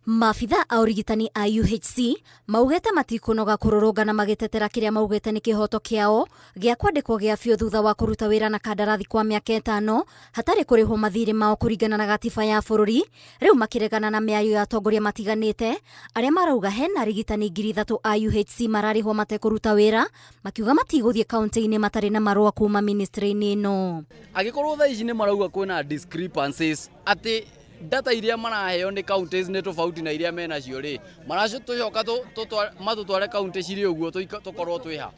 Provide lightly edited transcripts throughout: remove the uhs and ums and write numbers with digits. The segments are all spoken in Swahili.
Maabitha a ũrigitani a UHC maugĩte matikũnoga kũrũrũngana magĩtetera kĩrĩa maugĩte nĩ kĩhoto kĩao gĩa kwandĩkwo gĩa biũ thutha wa kũruta wĩra na kandarathi kwa mĩaka 5 hatarĩ kũrĩhwo mathirĩ mao kũringana na gatiba ya bũrũri. Rĩu makĩregana na mĩario ya atongoria matiganĩte arĩa marauga hena arigitani 3,000 a UHC mararĩhwo matekũruta wĩra, makiuga matigũthiĩ kaunti-inĩ matarĩ na marũa kuma ministry-inĩ ĩno. Agĩkorwo thaa ici nĩ marauga kwĩna discrepancies atĩ data iria maraheo ni counties ni tofauti na iria menacio ri maracitucoka matutware county ciri uguo tukorwo twiha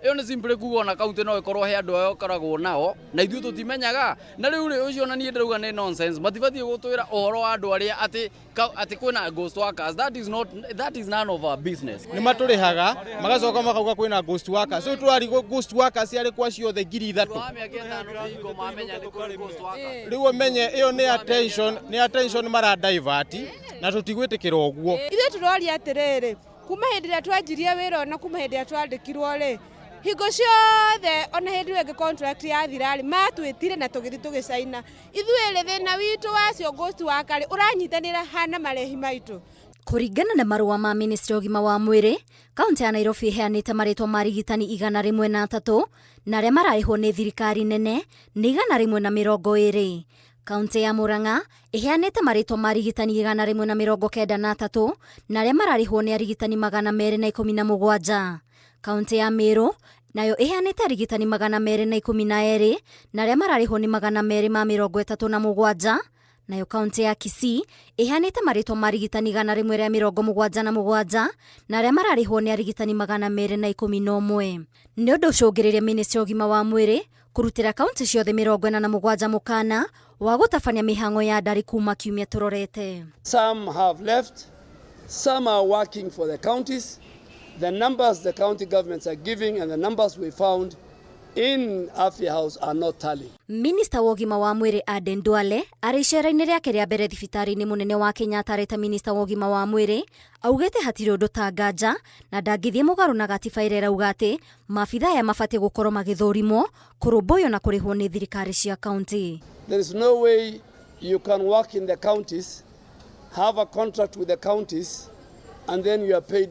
iyo ni simple kuga na county no ikorwo he andu ayo karagwo nao na ithuĩ tutimenyaga na riu ri ucio na nie ndauga ni nonsense matibatie gutwira uhoro wa andu aria ati kwina ghost workers. That is none of our business. Ni maturihaga magacoka makauga kwina ghost workers so twari ghost workers yari kwa ciothe 3,000 riu umenye iyo ni attention mara divert na tutigwitikira uguo. Ithuĩ turoria atiriri kuma hindi ria twanjirie wira na kuma hindi ria twandikirwo ri hingo ciothe ona hindi ĩngĩ contract yathirari matwĩtire na tũgĩthi tũgĩcaina. Ithuĩ rĩ thĩna witũ wacio ghost worker ũranyitanĩra hana marehi maitũ. Kũringana na marũa ma ministry ũgima wa mwĩrĩ, kaunti ya Nairobi ĩheanĩte marĩtwa ma arigitani 103 na arĩa mararĩhwo nĩ thirikari nene nĩ 120. Kaunti ya Murang'a ĩheanĩte marĩtwa ma arigitani 193 na arĩa mararĩhwo nĩ arigitani 217. Kaunti ya Meru nayo ĩheanĩte arigitani 212 na arĩa mararĩhwo nĩ 237. Nayo kaunti ya Kisii ĩheanĩte marĩtwa ma arigitani 177 na arĩa mararĩhwo nĩ arigitani 211. Nĩ ũndũ ũcũngĩrĩria ministry ũgima wa mwĩrĩ kũrutĩra kaunti ciothe 47 mũkana wa gũtabania mĩhang'o ya ndari kuma kiumia tũrorete. Some have left, some are working for the counties. The numbers the county governments are giving and the numbers we found in Afya House are not tallying. Minister wa ũgima wa mwĩrĩ Aden Duale arĩ icera-inĩ rĩake rĩa mbere thibitarĩ-inĩ mũnene wa Kenyatta arĩ ta minister wa ũgima wa mwĩrĩ augĩte hatirĩ ũndũ ta nganja na ndangĩthiĩ mũgarũ na gatiba ĩrĩa ĩrauga atĩ maabitha aya mabatiĩ gũkorwo magĩthũrimwo kũrũmbũiyo na kũrĩhwo nĩ thirikari cia kaunti. There is no way you can work in the counties, have a contract with the counties and then you are paid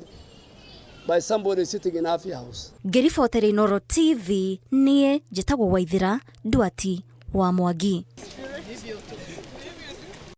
by somebody sitting in Afya House. Ngĩribotera Inooro TV niĩ njĩtagwo Waithĩra Nduati wa Mwangi.